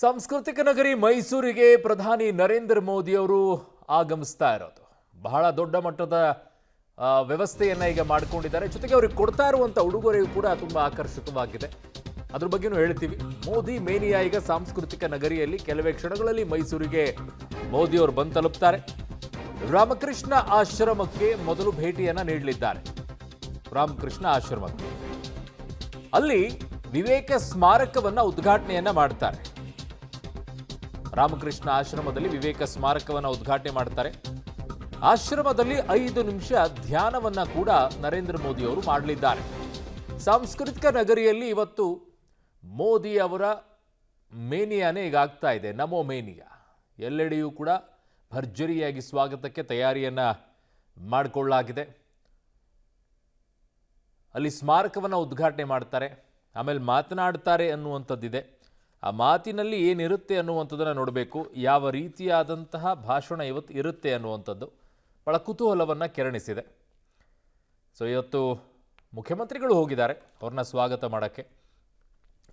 ಸಾಂಸ್ಕೃತಿಕ ನಗರಿ ಮೈಸೂರಿಗೆ ಪ್ರಧಾನಿ ನರೇಂದ್ರ ಮೋದಿ ಅವರು ಆಗಮಿಸ್ತಾ ಇರೋದು ಬಹಳ ದೊಡ್ಡ ಮಟ್ಟದ ವ್ಯವಸ್ಥೆಯನ್ನ ಈಗ ಮಾಡಿಕೊಂಡಿದ್ದಾರೆ. ಜೊತೆಗೆ ಅವರಿಗೆ ಕೊಡ್ತಾ ಇರುವಂತ ಉಡುಗೊರೆಯೂ ಕೂಡ ತುಂಬಾ ಆಕರ್ಷಕವಾಗಿದೆ. ಅದ್ರ ಬಗ್ಗೆನೂ ಹೇಳ್ತೀವಿ. ಮೋದಿ ಮೇನಿಯಾ ಈಗ ಸಾಂಸ್ಕೃತಿಕ ನಗರಿಯಲ್ಲಿ ಕೆಲವೇ ಕ್ಷಣಗಳಲ್ಲಿ ಮೈಸೂರಿಗೆ ಮೋದಿ ಅವರು ಬಂದು ತಲುಪ್ತಾರೆ. ರಾಮಕೃಷ್ಣ ಆಶ್ರಮಕ್ಕೆ ಮೊದಲು ಭೇಟಿಯನ್ನ ನೀಡಲಿದ್ದಾರೆ. ರಾಮಕೃಷ್ಣ ಆಶ್ರಮಕ್ಕೆ ಅಲ್ಲಿ ವಿವೇಕ ಸ್ಮಾರಕವನ್ನ ಉದ್ಘಾಟನೆಯನ್ನ ಮಾಡ್ತಾರೆ. ರಾಮಕೃಷ್ಣ ಆಶ್ರಮದಲ್ಲಿ ವಿವೇಕ ಸ್ಮಾರಕವನ್ನ ಉದ್ಘಾಟನೆ ಮಾಡ್ತಾರೆ. ಆಶ್ರಮದಲ್ಲಿ 5 ನಿಮಿಷ ಧ್ಯಾನವನ್ನ ಕೂಡ ನರೇಂದ್ರ ಮೋದಿ ಅವರು ಮಾಡಲಿದ್ದಾರೆ. ಸಾಂಸ್ಕೃತಿಕ ನಗರಿಯಲ್ಲಿ ಇವತ್ತು ಮೋದಿ ಅವರ ಮೇನಿಯಾನೇ ಈಗ ಆಗ್ತಾ ಇದೆ. ನಮೋ ಮೇನಿಯಾ ಎಲ್ಲೆಡೆಯೂ ಕೂಡ ಭರ್ಜರಿಯಾಗಿ ಸ್ವಾಗತಕ್ಕೆ ತಯಾರಿಯನ್ನ ಮಾಡಿಕೊಳ್ಳಲಾಗಿದೆ. ಅಲ್ಲಿ ಸ್ಮಾರಕವನ್ನ ಉದ್ಘಾಟನೆ ಮಾಡ್ತಾರೆ, ಆಮೇಲೆ ಮಾತನಾಡ್ತಾರೆ ಅನ್ನುವಂಥದ್ದಿದೆ. ಆ ಮಾತಿನಲ್ಲಿ ಏನಿರುತ್ತೆ ಅನ್ನುವಂಥದ್ದನ್ನು ನೋಡಬೇಕು. ಯಾವ ರೀತಿಯಾದಂತಹ ಭಾಷಣ ಇವತ್ತು ಇರುತ್ತೆ ಅನ್ನುವಂಥದ್ದು ಬಹಳ ಕುತೂಹಲವನ್ನು ಕೆರಣಿಸಿದೆ. ಸೊ ಇವತ್ತು ಮುಖ್ಯಮಂತ್ರಿಗಳು ಹೋಗಿದ್ದಾರೆ ಅವ್ರನ್ನ ಸ್ವಾಗತ ಮಾಡೋಕ್ಕೆ,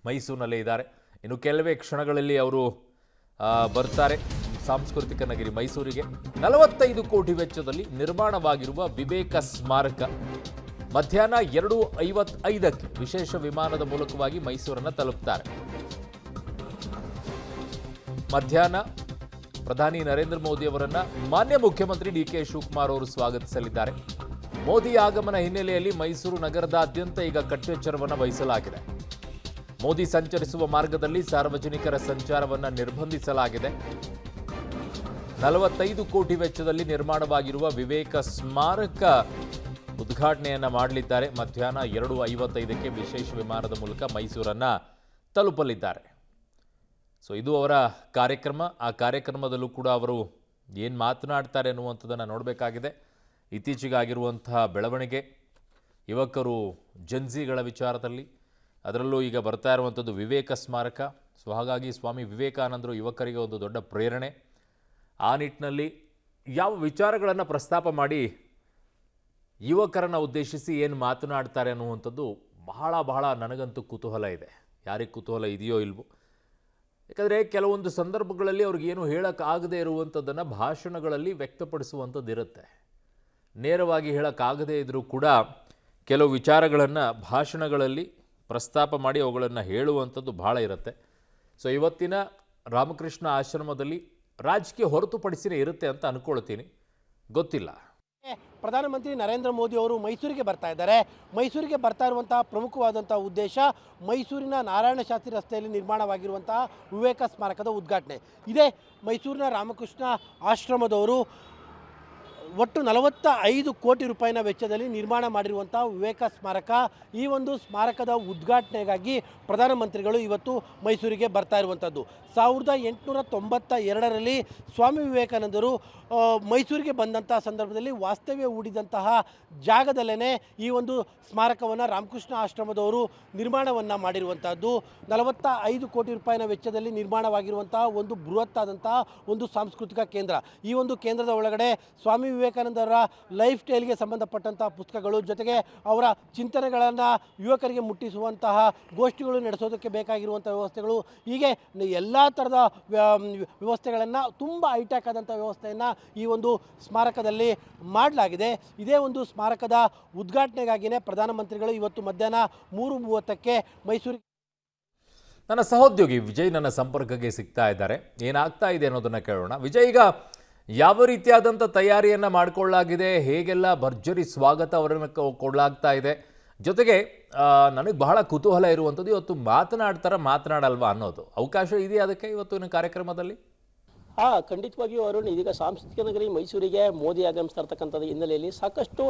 ಮೈಸೂರಿನಲ್ಲೇ ಇದ್ದಾರೆ. ಇನ್ನು ಕೆಲವೇ ಕ್ಷಣಗಳಲ್ಲಿ ಅವರು ಬರ್ತಾರೆ ಸಾಂಸ್ಕೃತಿಕ ನಗರಿ ಮೈಸೂರಿಗೆ. 45 ಕೋಟಿ ವೆಚ್ಚದಲ್ಲಿ ನಿರ್ಮಾಣವಾಗಿರುವ ವಿವೇಕ ಸ್ಮಾರಕ ಮಧ್ಯಾಹ್ನ 2:55ಕ್ಕೆ ವಿಶೇಷ ವಿಮಾನದ ಮೂಲಕವಾಗಿ ಮೈಸೂರನ್ನು ತಲುಪ್ತಾರೆ. ಮಧ್ಯಾಹ್ನ ಪ್ರಧಾನಿ ನರೇಂದ್ರ ಮೋದಿ ಅವರನ್ನ ಮಾನ್ಯ ಮುಖ್ಯಮಂತ್ರಿ ಡಿ.ಕೆ. ಶಿವಕುಮಾರ್ ಅವರು ಸ್ವಾಗತಿಸಲಿದ್ದಾರೆ. ಮೋದಿ ಆಗಮನ ಹಿನ್ನೆಲೆಯಲ್ಲಿ ಮೈಸೂರು ನಗರದಾದ್ಯಂತ ಈಗ ಕಟ್ಟೆಚ್ಚರವನ್ನು ವಹಿಸಲಾಗಿದೆ. ಮೋದಿ ಸಂಚರಿಸುವ ಮಾರ್ಗದಲ್ಲಿ ಸಾರ್ವಜನಿಕರ ಸಂಚಾರವನ್ನು ನಿರ್ಬಂಧಿಸಲಾಗಿದೆ. 45 ಕೋಟಿ ವೆಚ್ಚದಲ್ಲಿ ನಿರ್ಮಾಣವಾಗಿರುವ ವಿವೇಕ ಸ್ಮಾರಕ ಉದ್ಘಾಟನೆಯನ್ನ ಮಾಡಲಿದ್ದಾರೆ. ಮಧ್ಯಾಹ್ನ 2:55ಕ್ಕೆ ವಿಶೇಷ ವಿಮಾನದ ಮೂಲಕ ಮೈಸೂರನ್ನ ತಲುಪಲಿದ್ದಾರೆ. ಸೊ ಇದು ಅವರ ಕಾರ್ಯಕ್ರಮ. ಆ ಕಾರ್ಯಕ್ರಮದಲ್ಲೂ ಕೂಡ ಅವರು ಏನು ಮಾತನಾಡ್ತಾರೆ ಅನ್ನುವಂಥದ್ದನ್ನು ನೋಡಬೇಕಾಗಿದೆ. ಇತ್ತೀಚೆಗಾಗಿರುವಂತಹ ಬೆಳವಣಿಗೆ, ಯುವಕರು ಜನ್ಸಿಗಳ ವಿಚಾರದಲ್ಲಿ, ಅದರಲ್ಲೂ ಈಗ ಬರ್ತಾ ಇರುವಂಥದ್ದು ವಿವೇಕ ಸ್ಮಾರಕ. ಸೊ ಹಾಗಾಗಿ ಸ್ವಾಮಿ ವಿವೇಕಾನಂದರು ಯುವಕರಿಗೆ ಒಂದು ದೊಡ್ಡ ಪ್ರೇರಣೆ. ಆ ನಿಟ್ಟಿನಲ್ಲಿ ಯಾವ ವಿಚಾರಗಳನ್ನು ಪ್ರಸ್ತಾಪ ಮಾಡಿ ಯುವಕರನ್ನು ಉದ್ದೇಶಿಸಿ ಏನು ಮಾತನಾಡ್ತಾರೆ ಅನ್ನುವಂಥದ್ದು ಬಹಳ ನನಗಂತೂ ಕುತೂಹಲ ಇದೆ. ಯಾರಿಗೆ ಕುತೂಹಲ ಇದೆಯೋ ಇಲ್ವೋ, ಯಾಕಂದರೆ ಕೆಲವೊಂದು ಸಂದರ್ಭಗಳಲ್ಲಿ ಅವ್ರಿಗೇನು ಹೇಳೋಕ್ಕಾಗದೇ ಇರುವಂಥದ್ದನ್ನು ಭಾಷಣಗಳಲ್ಲಿ ವ್ಯಕ್ತಪಡಿಸುವಂಥದ್ದು ಇರುತ್ತೆ. ನೇರವಾಗಿ ಹೇಳೋಕ್ಕಾಗದೇ ಇದ್ದರೂ ಕೂಡ ಕೆಲವು ವಿಚಾರಗಳನ್ನು ಭಾಷಣಗಳಲ್ಲಿ ಪ್ರಸ್ತಾಪ ಮಾಡಿ ಅವುಗಳನ್ನು ಹೇಳುವಂಥದ್ದು ಭಾಳ ಇರುತ್ತೆ. ಸೊ ಇವತ್ತಿನ ರಾಮಕೃಷ್ಣ ಆಶ್ರಮದಲ್ಲಿ ರಾಜಕೀಯ ಹೊರತುಪಡಿಸಿನೇ ಇರುತ್ತೆ ಅಂತ ಅಂದ್ಕೊಳ್ತೀನಿ, ಗೊತ್ತಿಲ್ಲ. ಪ್ರಧಾನಮಂತ್ರಿ ನರೇಂದ್ರ ಮೋದಿ ಅವರು ಮೈಸೂರಿಗೆ ಬರ್ತಾ ಇದ್ದಾರೆ. ಮೈಸೂರಿಗೆ ಬರ್ತಾ ಇರುವಂತಹ ಪ್ರಮುಖವಾದಂಥ ಉದ್ದೇಶ ಮೈಸೂರಿನ ನಾರಾಯಣ ಶಾಸ್ತ್ರಿ ರಸ್ತೆಯಲ್ಲಿ ನಿರ್ಮಾಣವಾಗಿರುವಂತಹ ವಿವೇಕ ಸ್ಮಾರಕದ ಉದ್ಘಾಟನೆ. ಇದೇ ಮೈಸೂರಿನ ರಾಮಕೃಷ್ಣ ಆಶ್ರಮದವರು ಒಟ್ಟು 45 ಕೋಟಿ ರೂಪಾಯಿನ ವೆಚ್ಚದಲ್ಲಿ ನಿರ್ಮಾಣ ಮಾಡಿರುವಂಥ ವಿವೇಕ ಸ್ಮಾರಕ. ಈ ಒಂದು ಸ್ಮಾರಕದ ಉದ್ಘಾಟನೆಗಾಗಿ ಪ್ರಧಾನಮಂತ್ರಿಗಳು ಇವತ್ತು ಮೈಸೂರಿಗೆ ಬರ್ತಾ ಇರುವಂಥದ್ದು. 1892ರಲ್ಲಿ ಸ್ವಾಮಿ ವಿವೇಕಾನಂದರು ಮೈಸೂರಿಗೆ ಬಂದಂಥ ಸಂದರ್ಭದಲ್ಲಿ ವಾಸ್ತವ್ಯ ಹೂಡಿದಂತಹ ಜಾಗದಲ್ಲೇ ಈ ಒಂದು ಸ್ಮಾರಕವನ್ನು ರಾಮಕೃಷ್ಣ ಆಶ್ರಮದವರು ನಿರ್ಮಾಣವನ್ನು ಮಾಡಿರುವಂಥದ್ದು. 45 ಕೋಟಿ ರೂಪಾಯಿನ ವೆಚ್ಚದಲ್ಲಿ ನಿರ್ಮಾಣವಾಗಿರುವಂತಹ ಒಂದು ಬೃಹತ್ತಾದಂತಹ ಒಂದು ಸಾಂಸ್ಕೃತಿಕ ಕೇಂದ್ರ. ಈ ಒಂದು ಕೇಂದ್ರದ ಒಳಗಡೆ ಸ್ವಾಮಿ ವಿವೇಕಾನಂದರ ಲೈಫ್ ಸ್ಟೈಲ್ಗೆ ಸಂಬಂಧಪಟ್ಟಂತಹ ಪುಸ್ತಕಗಳು, ಜೊತೆಗೆ ಅವರ ಚಿಂತನೆಗಳನ್ನು ಯುವಕರಿಗೆ ಮುಟ್ಟಿಸುವಂತಹ ಗೋಷ್ಠಿಗಳು ನಡೆಸೋದಕ್ಕೆ ಬೇಕಾಗಿರುವಂಥ ವ್ಯವಸ್ಥೆಗಳು, ಹೀಗೆ ಎಲ್ಲ ಥರದ ವ್ಯವಸ್ಥೆಗಳನ್ನು, ತುಂಬ ಹೈಟೆಕ್ ಆದಂಥ ವ್ಯವಸ್ಥೆಯನ್ನು ಈ ಒಂದು ಸ್ಮಾರಕದಲ್ಲಿ ಮಾಡಲಾಗಿದೆ. ಇದೇ ಒಂದು ಸ್ಮಾರಕದ ಉದ್ಘಾಟನೆಗಾಗಿಯೇ ಪ್ರಧಾನಮಂತ್ರಿಗಳು ಇವತ್ತು ಮಧ್ಯಾಹ್ನ 3:30ಕ್ಕೆ ಮೈಸೂರಿಗೆ. ನನ್ನ ಸಹೋದ್ಯೋಗಿ ವಿಜಯ್ ನನ್ನ ಸಂಪರ್ಕಕ್ಕೆ ಸಿಗ್ತಾ ಇದ್ದಾರೆ. ಏನಾಗ್ತಾ ಇದೆ ಅನ್ನೋದನ್ನು ಕೇಳೋಣ. ವಿಜಯ್, ಈಗ ಯಾವ ರೀತಿಯಾದಂಥ ತಯಾರಿಯನ್ನು ಮಾಡಿಕೊಳ್ಳಲಾಗಿದೆ, ಹೇಗೆಲ್ಲ ಭರ್ಜರಿ ಸ್ವಾಗತ ಅವರನ್ನು ಕೊಡಲಾಗ್ತಾ ಇದೆ, ಜೊತೆಗೆ ನನಗೆ ಬಹಳ ಕುತೂಹಲ ಇರುವಂಥದ್ದು ಇವತ್ತು ಮಾತನಾಡಲ್ವಾ ಅನ್ನೋದು ಅವಕಾಶ ಇದೆಯಾ ಅದಕ್ಕೆ ಇವತ್ತಿನ ಕಾರ್ಯಕ್ರಮದಲ್ಲಿ? ಖಂಡಿತವಾಗಿಯೂ ಅರುಣ್, ಇದೀಗ ಸಾಂಸ್ಕೃತಿಕ ನಗರಿ ಮೈಸೂರಿಗೆ ಮೋದಿ ಆಗಮಿಸ್ತಾ ಇರ್ತಕ್ಕಂಥದ್ದು ಹಿನ್ನೆಲೆಯಲ್ಲಿ ಸಾಕಷ್ಟು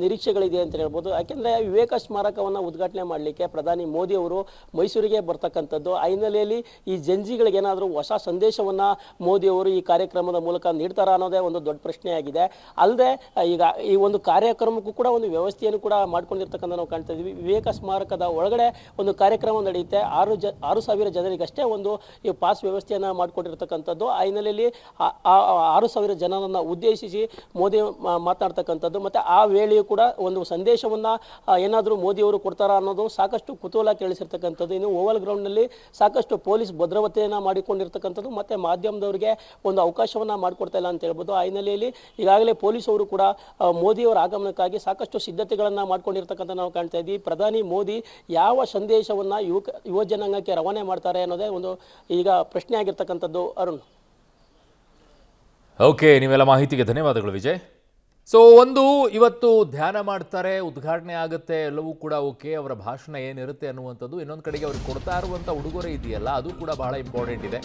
ನಿರೀಕ್ಷೆಗಳಿದೆ ಅಂತ ಹೇಳ್ಬೋದು. ಯಾಕೆಂದರೆ ವಿವೇಕ ಸ್ಮಾರಕವನ್ನು ಉದ್ಘಾಟನೆ ಮಾಡಲಿಕ್ಕೆ ಪ್ರಧಾನಿ ಮೋದಿ ಅವರು ಮೈಸೂರಿಗೆ ಬರ್ತಕ್ಕಂಥದ್ದು. ಆ ಹಿನ್ನೆಲೆಯಲ್ಲಿ ಈ ಜನ್ಜಿಗಳಿಗೇನಾದರೂ ಹೊಸ ಸಂದೇಶವನ್ನು ಮೋದಿ ಅವರು ಈ ಕಾರ್ಯಕ್ರಮದ ಮೂಲಕ ನೀಡ್ತಾರಾ ಅನ್ನೋದೇ ಒಂದು ದೊಡ್ಡ ಪ್ರಶ್ನೆಯಾಗಿದೆ. ಅಲ್ಲದೆ ಈಗ ಈ ಒಂದು ಕಾರ್ಯಕ್ರಮಕ್ಕೂ ಕೂಡ ಒಂದು ವ್ಯವಸ್ಥೆಯನ್ನು ಕೂಡ ಮಾಡ್ಕೊಂಡಿರ್ತಕ್ಕಂಥ ನಾವು ಕಾಣ್ತಾ ಇದ್ದೀವಿ. ವಿವೇಕ ಸ್ಮಾರಕದ ಒಳಗಡೆ ಒಂದು ಕಾರ್ಯಕ್ರಮ ನಡೆಯುತ್ತೆ. 6,000 ಜನರಿಗಷ್ಟೇ ಒಂದು ಈ ಪಾಸ್ ವ್ಯವಸ್ಥೆಯನ್ನು ಮಾಡಿಕೊಂಡಿರ್ತಕ್ಕಂಥದ್ದು. ಆ ಹಿನ್ನೆಲೆ ಹಿನ್ನೆಲೆಯಲ್ಲಿ 6,000 ಜನರನ್ನು ಉದ್ದೇಶಿಸಿ ಮೋದಿ ಮಾತನಾಡ್ತಕ್ಕಂಥದ್ದು ಮತ್ತು ಆ ವೇಳೆಯೂ ಕೂಡ ಒಂದು ಸಂದೇಶವನ್ನು ಏನಾದರೂ ಮೋದಿಯವರು ಕೊಡ್ತಾರಾ ಅನ್ನೋದು ಸಾಕಷ್ಟು ಕುತೂಹಲ ಕೇಳಿಸಿರ್ತಕ್ಕಂಥದ್ದು. ಇನ್ನು ಓವಲ್ ಗ್ರೌಂಡ್ನಲ್ಲಿ ಸಾಕಷ್ಟು ಪೊಲೀಸ್ ಭದ್ರತೆಯನ್ನು ಮಾಡಿಕೊಂಡಿರ್ತಕ್ಕಂಥದ್ದು ಮತ್ತು ಮಾಧ್ಯಮದವರಿಗೆ ಒಂದು ಅವಕಾಶವನ್ನು ಮಾಡಿಕೊಡ್ತಾ ಇಲ್ಲ ಅಂತ ಹೇಳ್ಬೋದು. ಆ ಹಿನ್ನೆಲೆಯಲ್ಲಿ ಈಗಾಗಲೇ ಪೊಲೀಸವರು ಕೂಡ ಮೋದಿಯವರ ಆಗಮನಕ್ಕಾಗಿ ಸಾಕಷ್ಟು ಸಿದ್ಧತೆಗಳನ್ನು ಮಾಡ್ಕೊಂಡಿರ್ತಕ್ಕಂಥ ನಾವು ಕಾಣ್ತಾ ಇದ್ದೀವಿ. ಪ್ರಧಾನಿ ಮೋದಿ ಯಾವ ಸಂದೇಶವನ್ನು ಯುವ ಜನಾಂಗಕ್ಕೆ ರವಾನೆ ಮಾಡ್ತಾರೆ ಅನ್ನೋದೇ ಒಂದು ಈಗ ಪ್ರಶ್ನೆ ಆಗಿರ್ತಕ್ಕಂಥದ್ದು. ಅರುಣ್, ಓಕೆ, ನೀವೆಲ್ಲ ಮಾಹಿತಿಗೆ ಧನ್ಯವಾದಗಳು ವಿಜಯ್. ಸೊ ಒಂದು ಇವತ್ತು ಧ್ಯಾನ ಮಾಡ್ತಾರೆ, ಉದ್ಘಾಟನೆ ಆಗುತ್ತೆ, ಎಲ್ಲವೂ ಕೂಡ ಓಕೆ, ಅವರ ಭಾಷಣ ಏನಿರುತ್ತೆ ಅನ್ನುವಂಥದ್ದು. ಇನ್ನೊಂದು ಕಡೆಗೆ ಅವ್ರಿಗೆ ಕೊಡ್ತಾ ಇರುವಂಥ ಉಡುಗೊರೆ ಇದೆಯಲ್ಲ, ಅದು ಕೂಡ ಬಹಳ ಇಂಪಾರ್ಟೆಂಟ್ ಇದೆ.